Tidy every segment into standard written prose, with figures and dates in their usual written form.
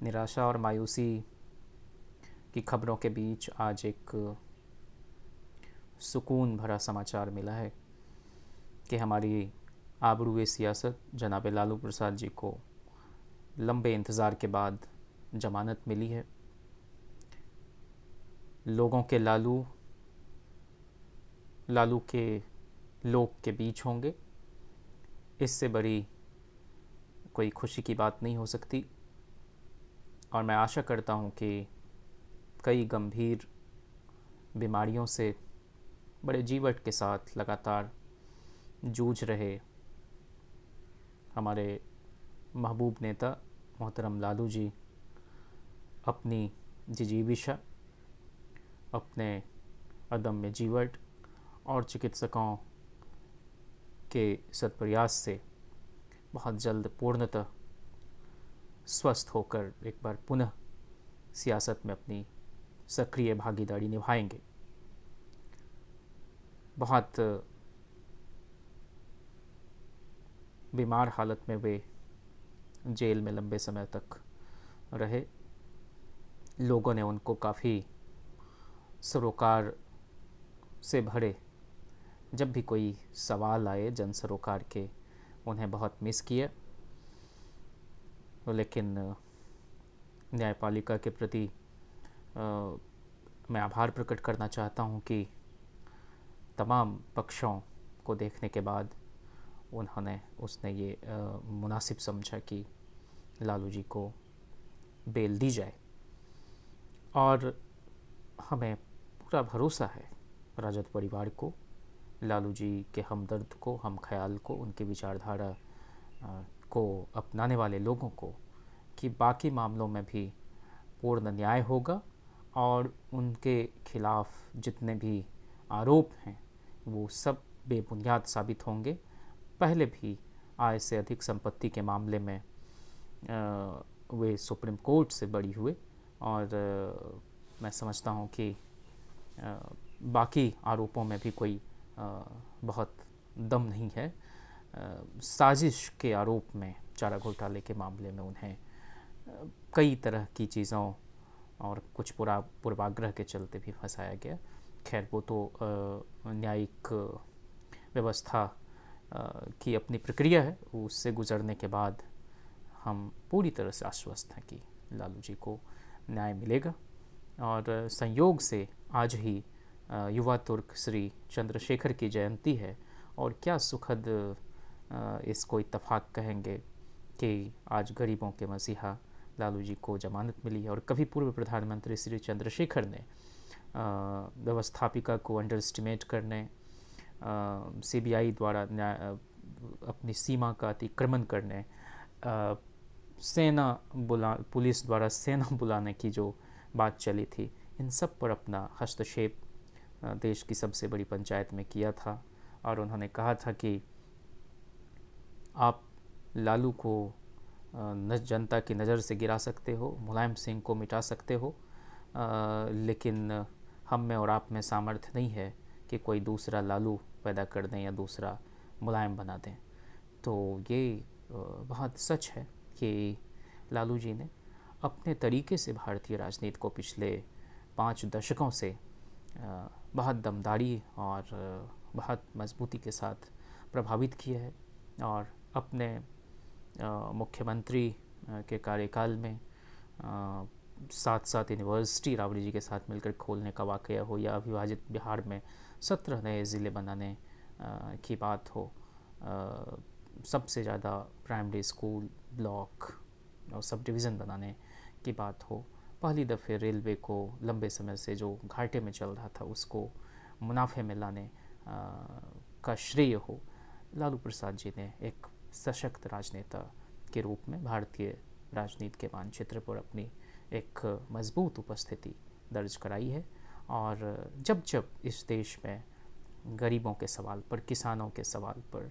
निराशा और मायूसी की खबरों के बीच आज एक सुकून भरा समाचार मिला है कि हमारी आबरूए सियासत जनाब लालू प्रसाद जी को लंबे इंतज़ार के बाद जमानत मिली है। लोगों के लालू लालू के लोग के बीच होंगे, इससे बड़ी कोई खुशी की बात नहीं हो सकती। और मैं आशा करता हूँ कि कई गंभीर बीमारियों से बड़े जीवट के साथ लगातार जूझ रहे हमारे महबूब नेता मोहतरम लालू जी अपनी जिजीविशा, अपने अदम्य जीवट और चिकित्सकों के सत्प्रयास से बहुत जल्द पूर्णतः स्वस्थ होकर एक बार पुनः सियासत में अपनी सक्रिय भागीदारी निभाएंगे। बहुत बीमार हालत में वे जेल में लंबे समय तक रहे। लोगों ने उनको काफ़ी सरोकार से भरे, जब भी कोई सवाल आए जन सरोकार के, उन्हें बहुत मिस किया। लेकिन न्यायपालिका के प्रति मैं आभार प्रकट करना चाहता हूं कि तमाम पक्षों को देखने के बाद उसने ये मुनासिब समझा कि लालू जी को बेल दी जाए। और हमें पूरा भरोसा है राजद परिवार को, लालू जी के हमदर्द को, हम ख्याल को, उनकी विचारधारा को अपनाने वाले लोगों को, कि बाकी मामलों में भी पूर्ण न्याय होगा और उनके खिलाफ जितने भी आरोप हैं वो सब बेबुनियाद साबित होंगे। पहले भी आय से अधिक संपत्ति के मामले में वे सुप्रीम कोर्ट से बरी हुए और मैं समझता हूँ कि बाकी आरोपों में भी कोई बहुत दम नहीं है। साजिश के आरोप में, चारा घोटाले के मामले में उन्हें कई तरह की चीज़ों और कुछ पूर्वाग्रह के चलते भी फंसाया गया। खैर वो तो न्यायिक व्यवस्था की अपनी प्रक्रिया है, उससे गुजरने के बाद हम पूरी तरह से आश्वस्त हैं कि लालू जी को न्याय मिलेगा। और संयोग से आज ही युवा तुर्क श्री चंद्रशेखर की जयंती है और क्या सुखद इसको इत्तफाक कहेंगे कि आज गरीबों के मसीहा लालू जी को जमानत मिली है। और कभी पूर्व प्रधानमंत्री श्री चंद्रशेखर ने व्यवस्थापिका को अंडर एस्टिमेट करने, सीबीआई द्वारा अपनी सीमा का अतिक्रमण करने, पुलिस द्वारा सेना बुलाने की जो बात चली थी, इन सब पर अपना हस्तक्षेप देश की सबसे बड़ी पंचायत में किया था। और उन्होंने कहा था कि आप लालू को जनता की नज़र से गिरा सकते हो, मुलायम सिंह को मिटा सकते हो, लेकिन हम में और आप में सामर्थ्य नहीं है कि कोई दूसरा लालू पैदा कर दें या दूसरा मुलायम बना दें। तो ये बहुत सच है कि लालू जी ने अपने तरीके से भारतीय राजनीति को पिछले 5 दशकों से बहुत दमदारी और बहुत मजबूती के साथ प्रभावित किया है। और अपने मुख्यमंत्री के कार्यकाल में साथ साथ यूनिवर्सिटी राबड़ी जी के साथ मिलकर खोलने का वाक़या हो, या अविभाजित बिहार में 17 नए ज़िले बनाने की बात हो, सबसे ज़्यादा प्राइमरी स्कूल, ब्लॉक और सब डिवीज़न बनाने की बात हो, पहली दफ़े रेलवे को लंबे समय से जो घाटे में चल रहा था उसको मुनाफे में लाने का श्रेय हो, लालू प्रसाद जी ने एक सशक्त राजनेता के रूप में भारतीय राजनीति के मानचित्र पर अपनी एक मजबूत उपस्थिति दर्ज कराई है। और जब जब इस देश में गरीबों के सवाल पर, किसानों के सवाल पर,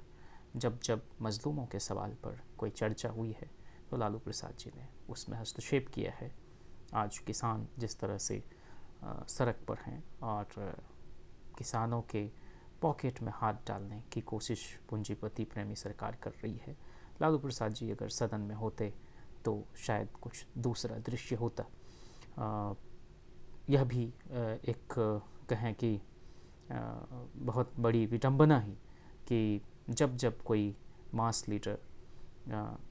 जब जब मजलूमों के सवाल पर कोई चर्चा हुई है तो लालू प्रसाद जी ने उसमें हस्तक्षेप किया है। आज किसान जिस तरह से सड़क पर हैं और किसानों के पॉकेट में हाथ डालने की कोशिश पूंजीपति प्रेमी सरकार कर रही है, लालू प्रसाद जी अगर सदन में होते तो शायद कुछ दूसरा दृश्य होता। यह भी एक कहें कि बहुत बड़ी विडंबना ही कि जब जब कोई मास लीडर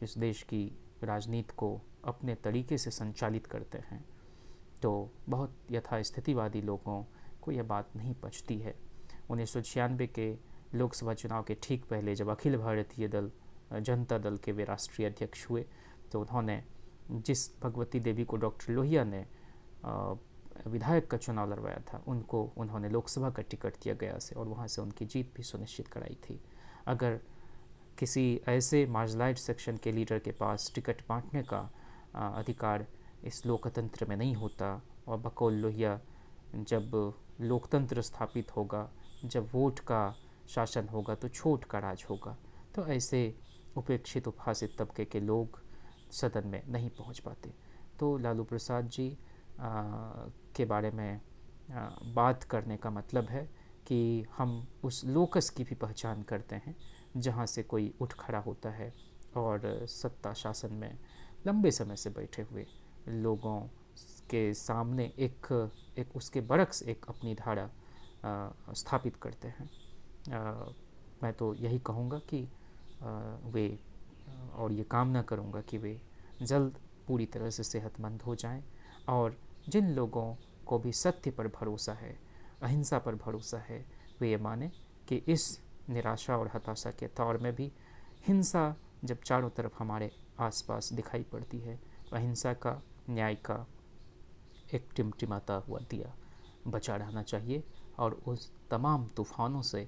इस देश की राजनीति को अपने तरीके से संचालित करते हैं तो बहुत यथास्थितिवादी लोगों को यह बात नहीं पचती है। 1996 के लोकसभा चुनाव के ठीक पहले जब अखिल भारतीय दल जनता दल के वे राष्ट्रीय अध्यक्ष हुए तो उन्होंने जिस भगवती देवी को डॉक्टर लोहिया ने विधायक का चुनाव लड़वाया था उनको उन्होंने लोकसभा का टिकट दिया गया से और वहाँ से उनकी जीत भी सुनिश्चित कराई थी। अगर किसी ऐसे मार्जिनलाइज्ड सेक्शन के लीडर के पास टिकट बांटने का अधिकार इस लोकतंत्र में नहीं होता और बकौल लोहिया जब लोकतंत्र स्थापित होगा, जब वोट का शासन होगा तो छोट का राज होगा, तो ऐसे उपेक्षित उपहासित तबके के लोग सदन में नहीं पहुंच पाते। तो लालू प्रसाद जी के बारे में बात करने का मतलब है कि हम उस लोकस की भी पहचान करते हैं जहाँ से कोई उठ खड़ा होता है और सत्ता शासन में लंबे समय से बैठे हुए लोगों के सामने एक उसके बरक्स एक अपनी धारा स्थापित करते हैं। मैं तो यही कहूँगा कि वे और ये कामना करूँगा कि वे जल्द पूरी तरह से सेहतमंद हो जाएं और जिन लोगों को भी सत्य पर भरोसा है, अहिंसा पर भरोसा है, वे ये माने कि इस निराशा और हताशा के दौर में भी हिंसा जब चारों तरफ हमारे आसपास दिखाई पड़ती है, अहिंसा का, न्याय का एक टिमटिमाता हुआ दिया बचा रहना चाहिए और उस तमाम तूफानों से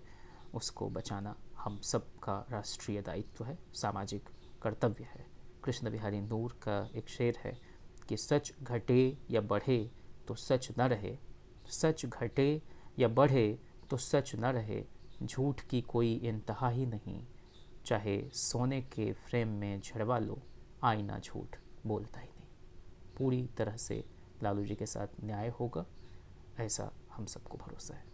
उसको बचाना हम सब का राष्ट्रीय दायित्व है, सामाजिक कर्तव्य है। कृष्ण बिहारी नूर का एक शेर है कि सच घटे या बढ़े तो सच न रहे, सच घटे या बढ़े तो सच न रहे, झूठ की कोई इंतहा ही नहीं, चाहे सोने के फ्रेम में झड़वा लो, आईना झूठ बोलता ही नहीं। पूरी तरह से लालू जी के साथ न्याय होगा, ऐसा हम सबको भरोसा है।